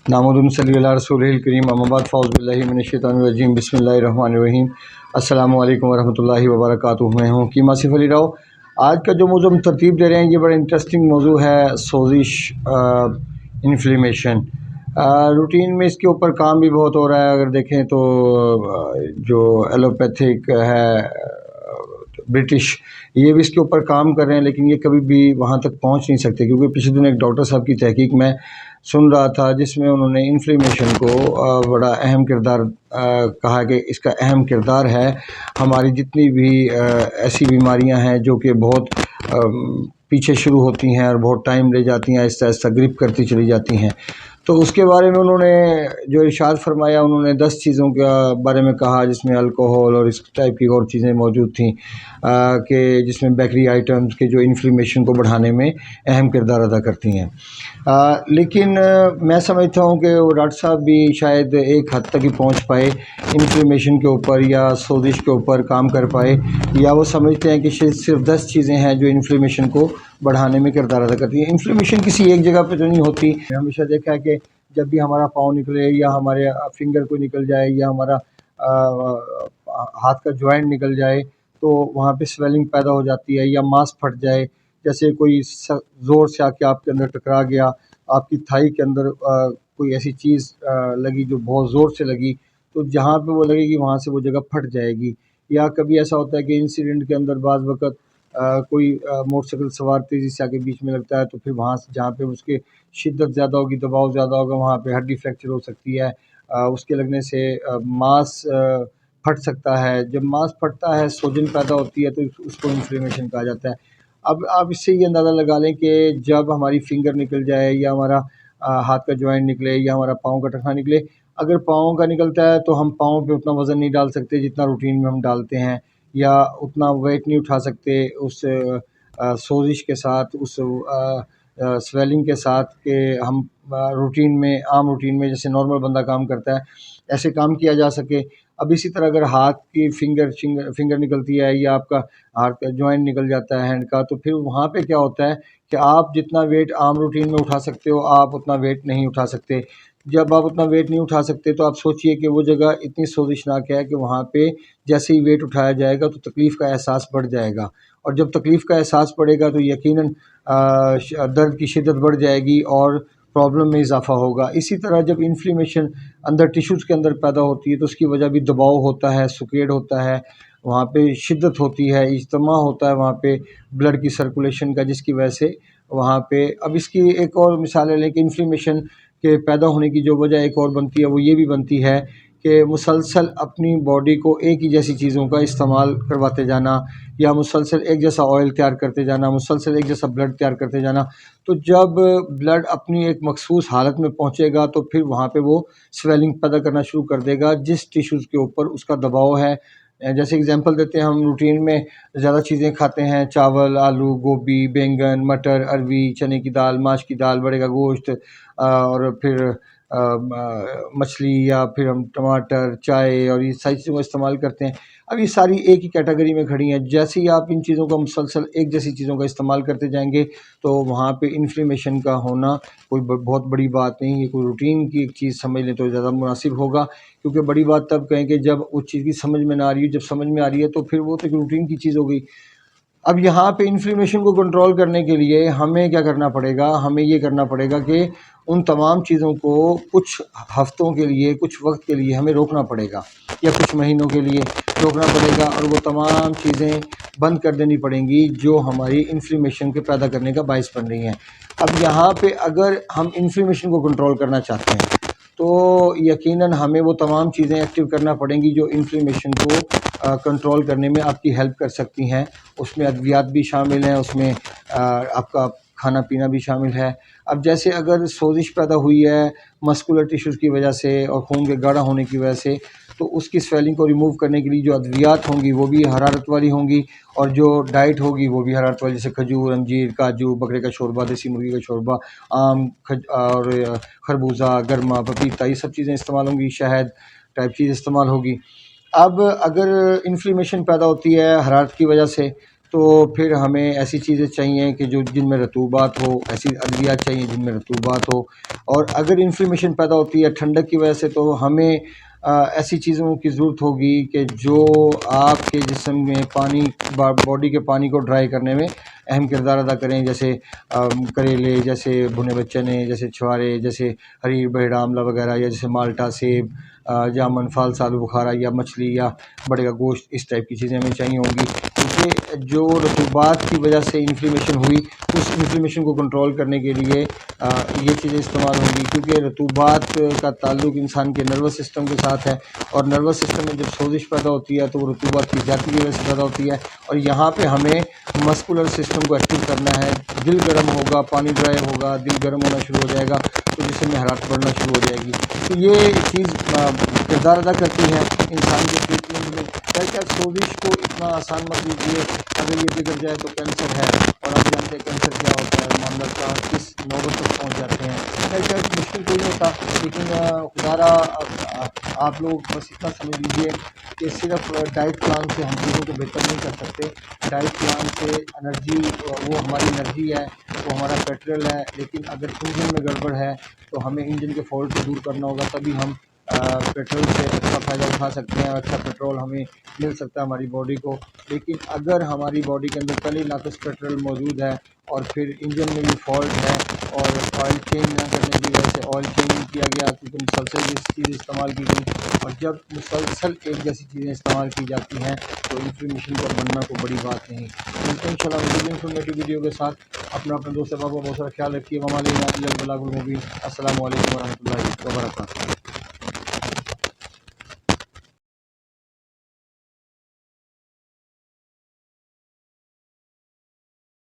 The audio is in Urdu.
نحمدہ ونصلی علی رسولہ الکریم، اما بعد فاعوذ باللہ من الشیطان الرجیم، بسم اللہ الرحمن الرحیم۔ السلام علیکم ورحمۃ اللہ وبرکاتہ۔ میں ہوں حکیم آصف علی راؤ۔ آج کا جو موضوع ہم ترتیب دے رہے ہیں یہ بڑا انٹرسٹنگ موضوع ہے، سوزش، انفلیمیشن۔ روٹین میں اس کے اوپر کام بھی بہت ہو رہا ہے۔ اگر دیکھیں تو جو ایلوپیتھک ہے برٹش، یہ بھی اس کے اوپر کام کر رہے ہیں، لیکن یہ کبھی بھی وہاں تک پہنچ نہیں سکتے، کیونکہ پچھلے دن ایک ڈاکٹر صاحب کی تحقیق میں سن رہا تھا جس میں انہوں نے انفلیمیشن کو بڑا اہم کردار کہا کہ اس کا اہم کردار ہے ہماری جتنی بھی ایسی بیماریاں ہیں جو کہ بہت پیچھے شروع ہوتی ہیں اور بہت ٹائم لے جاتی ہیں، آہستہ آہستہ گرپ کرتی چلی جاتی ہیں۔ تو اس کے بارے میں انہوں نے جو ارشاد فرمایا، انہوں نے 10 چیزوں کے بارے میں کہا جس میں الکوہول اور اس ٹائپ کی اور چیزیں موجود تھیں، کہ جس میں بیکری آئٹمز کے جو انفلیمیشن کو بڑھانے میں اہم کردار ادا کرتی ہیں۔ لیکن میں سمجھتا ہوں کہ وہ ڈاکٹر صاحب بھی شاید ایک حد تک ہی پہنچ پائے انفلیمیشن کے اوپر یا سوزش کے اوپر کام کر پائے، یا وہ سمجھتے ہیں کہ صرف 10 چیزیں ہیں جو انفلیمیشن کو بڑھانے میں کردار ادا کرتی ہیں۔ انفلیمیشن کسی ایک جگہ پہ تو نہیں ہوتی۔ ہمیشہ دیکھا ہے کہ جب بھی ہمارا پاؤں نکلے یا ہمارے فنگر کو نکل جائے یا ہمارا ہاتھ کا جوائنٹ نکل جائے تو وہاں پہ سویلنگ پیدا ہو جاتی ہے، یا ماس پھٹ جائے، جیسے کوئی زور سے آ کے آپ کے اندر ٹکرا گیا، آپ کی تھائی کے اندر کوئی ایسی چیز لگی جو بہت زور سے لگی، تو جہاں پہ وہ لگے گی وہاں سے وہ جگہ پھٹ جائے گی۔ یا کبھی ایسا ہوتا ہے کہ انسیڈنٹ کے اندر بعض وقت کوئی موٹر سائیکل سوار تیزی سے آگے بیچ میں لگتا ہے، تو پھر وہاں سے جہاں پہ اس کے شدت زیادہ ہوگی، دباؤ زیادہ ہوگا، وہاں پہ ہڈی فریکچر ہو سکتی ہے۔ اس کے لگنے سے ماس پھٹ سکتا ہے۔ جب ماس پھٹتا ہے، سوجن پیدا ہوتی ہے، تو اس کو انفلیمیشن کہا جاتا ہے۔ اب آپ اس سے یہ اندازہ لگا لیں کہ جب ہماری فنگر نکل جائے یا ہمارا ہاتھ کا جوائنٹ نکلے یا ہمارا پاؤں کا ٹخنا نکلے، اگر پاؤں کا نکلتا ہے تو ہم پاؤں پہ اتنا وزن نہیں ڈال سکتے جتنا روٹین میں ہم ڈالتے ہیں، یا اتنا ویٹ نہیں اٹھا سکتے اس سوزش کے ساتھ، اس سویلنگ کے ساتھ، کہ ہم روٹین میں، عام روٹین میں جیسے نارمل بندہ کام کرتا ہے ایسے کام کیا جا سکے۔ اب اسی طرح اگر ہاتھ کی فنگر نکلتی ہے یا آپ کا ہاتھ کا جوائنٹ نکل جاتا ہے ہینڈ کا، تو پھر وہاں پہ کیا ہوتا ہے کہ آپ جتنا ویٹ عام روٹین میں اٹھا سکتے ہو، آپ اتنا ویٹ نہیں اٹھا سکتے۔ جب آپ اتنا ویٹ نہیں اٹھا سکتے تو آپ سوچئے کہ وہ جگہ اتنی سوزشناک ہے کہ وہاں پہ جیسے ہی ویٹ اٹھایا جائے گا تو تکلیف کا احساس بڑھ جائے گا، اور جب تکلیف کا احساس بڑھے گا تو یقیناً درد کی شدت بڑھ جائے گی اور پرابلم میں اضافہ ہوگا۔ اسی طرح جب انفلیمیشن اندر ٹیشوز کے اندر پیدا ہوتی ہے تو اس کی وجہ بھی دباؤ ہوتا ہے، سکیڈ ہوتا ہے، وہاں پہ شدت ہوتی ہے، اجتماع ہوتا ہے وہاں پہ بلڈ کی سرکولیشن کا، جس کی وجہ سے وہاں پہ اب اس کی ایک اور مثال لیں کہ انفلیمیشن کے پیدا ہونے کی جو وجہ ایک اور بنتی ہے وہ یہ بھی بنتی ہے کہ مسلسل اپنی باڈی کو ایک ہی جیسی چیزوں کا استعمال کرواتے جانا، یا مسلسل ایک جیسا آئل تیار کرتے جانا، مسلسل ایک جیسا بلڈ تیار کرتے جانا۔ تو جب بلڈ اپنی ایک مخصوص حالت میں پہنچے گا تو پھر وہاں پہ وہ سویلنگ پیدا کرنا شروع کر دے گا جس ٹیشوز کے اوپر اس کا دباؤ ہے۔ جیسے اگزامپل دیتے ہیں، ہم روٹین میں زیادہ چیزیں کھاتے ہیں، چاول، آلو، گوبھی، بینگن، مٹر، اروی، چنے کی دال، ماش کی دال، بڑے کا گوشت، اور پھر مچھلی، یا پھر ہم ٹماٹر، چائے، اور یہ ساری چیزوں کا استعمال کرتے ہیں۔ اب یہ ساری ایک ہی کیٹیگری میں کھڑی ہیں۔ جیسے ہی آپ ان چیزوں کا مسلسل ایک جیسی چیزوں کا استعمال کرتے جائیں گے تو وہاں پہ انفلیمیشن کا ہونا کوئی بہت بڑی بات نہیں ہے، کوئی روٹین کی ایک چیز سمجھ لیں تو زیادہ مناسب ہوگا، کیونکہ بڑی بات تب کہیں کہ جب اس چیز کی سمجھ میں نہ آ رہی ہے، جب سمجھ میں آ رہی ہے تو پھر وہ تو ایک روٹین کی چیز ہو گئی۔ اب یہاں پہ انفلیمیشن کو کنٹرول کرنے کے لیے ہمیں کیا کرنا پڑے گا؟ ہمیں یہ کرنا پڑے گا کہ ان تمام چیزوں کو کچھ ہفتوں کے لیے، کچھ وقت کے لیے ہمیں روکنا پڑے گا، یا کچھ مہینوں کے لیے روکنا پڑے گا، اور وہ تمام چیزیں بند کر دینی پڑیں گی جو ہماری انفلیمیشن کے پیدا کرنے کا باعث بن رہی ہیں۔ اب یہاں پہ اگر ہم انفلیمیشن کو کنٹرول کرنا چاہتے ہیں تو یقیناً ہمیں وہ تمام چیزیں ایکٹیو کرنا پڑیں گی جو انفلیمیشن کو کنٹرول کرنے میں آپ کی ہیلپ کر سکتی ہیں۔ اس میں ادویات بھی شامل ہیں، اس میں آپ کا کھانا پینا بھی شامل ہے۔ اب جیسے اگر سوزش پیدا ہوئی ہے مسکولر ٹیشوز کی وجہ سے اور خون کے گاڑھا ہونے کی وجہ سے، تو اس کی سویلنگ کو ریموو کرنے کے لیے جو ادویات ہوں گی وہ بھی حرارت والی ہوں گی، اور جو ڈائٹ ہوگی وہ بھی حرارت والی، جیسے کھجور، انجیر، کاجو، بکرے کا شوربہ، دیسی مرغی کا شوربہ، آم اور خربوزہ، گرما، پپیتا، یہ سب چیزیں استعمال ہوں گی، شہد ٹائپ چیز استعمال ہوگی۔ اب اگر انفلیمیشن پیدا ہوتی ہے حرارت کی وجہ سے تو پھر ہمیں ایسی چیزیں چاہیے کہ جن میں رطوبات ہو، ایسی ادویات چاہیے جن میں رطوبات ہو، اور اگر انفلیمیشن پیدا ہوتی ہے ٹھنڈک کی وجہ سے تو ہمیں ایسی چیزوں کی ضرورت ہوگی کہ جو آپ کے جسم میں پانی باڈی کے پانی کو ڈرائی کرنے میں اہم کردار ادا کریں، جیسے کریلے، جیسے بھنے ہوئے چنے، جیسے چھوارے، جیسے ہری بہڑا آملہ وغیرہ، یا جیسے مالٹا، سیب، جامن، پھل، آلو بخارا، یا مچھلی، یا بڑے کا گوشت، اس ٹائپ کی چیزیں ہمیں چاہیے ہوں گی، کیونکہ جو رطوبات کی وجہ سے انفلیمیشن ہوئی اس انفلیمیشن کو کنٹرول کرنے کے لیے یہ چیزیں استعمال ہوں گی، کیونکہ رطوبات کا تعلق انسان کے نروس سسٹم کے ساتھ ہے، اور نروس سسٹم میں جب سوزش پیدا ہوتی ہے تو وہ رطوبات کی زیادتی کی وجہ سے پیدا ہوتی ہے، اور یہاں پہ ہمیں مسکولر سسٹم کو ایکٹیو کرنا ہے، دل گرم ہوگا، پانی ڈرائی ہوگا، دل گرم ہونا شروع ہو جائے گا، تو جسم میں حرارت بڑھنا شروع ہو جائے گی، تو یہ چیز کردار ادا کرتی ہے انسان کے ٹریٹمنٹ میں۔ کیا سوزش کو اتنا آسان مت لیجیے، اگر یہ بگڑ جائے تو کینسر ہے، اور آپ جانتے ہیں کینسر کیا ہوتا ہے، معاملہ کا کس نوبت تک پہنچ جاتے ہیں۔ کیا مشکل کوئی نہیں ہوتا، لیکن خدارہ آپ لوگ بس اتنا سمجھ لیجیے کہ صرف ڈائٹ پلان سے ہم چیزوں کو بہتر نہیں کر سکتے، ڈائٹ پلان سے انرجی، وہ ہماری انرجی ہے، وہ ہمارا پیٹرول ہے، لیکن اگر انجن میں گڑبڑ ہے تو ہمیں انجن کے فالٹ کو دور کرنا ہوگا، تبھی ہم پیٹرول سے اچھا فائدہ اٹھا سکتے ہیں، اچھا پیٹرول ہمیں مل سکتا ہے ہماری باڈی کو۔ لیکن اگر ہماری باڈی کے اندر پہلے ناقص پیٹرول موجود ہے اور پھر انجن میں بھی فالٹ ہے، اور آئل چینج نہ کرنے کی وجہ سے آئل چینج نہیں کیا گیا کیونکہ مسلسل یہ چیزیں استعمال کی گئی، اور جب مسلسل ایک جیسی چیزیں استعمال کی جاتی ہیں تو انفلیمیشن کا بننا کوئی بڑی بات نہیں۔ ملتے ہیں انشاءاللہ مزید انفارمیٹیو ویڈیو کے ساتھ۔ اپنا دوست احباب کا بہت سارا خیال رکھیے۔ السلام علیکم ورحمۃ اللہ وبرکاتہ۔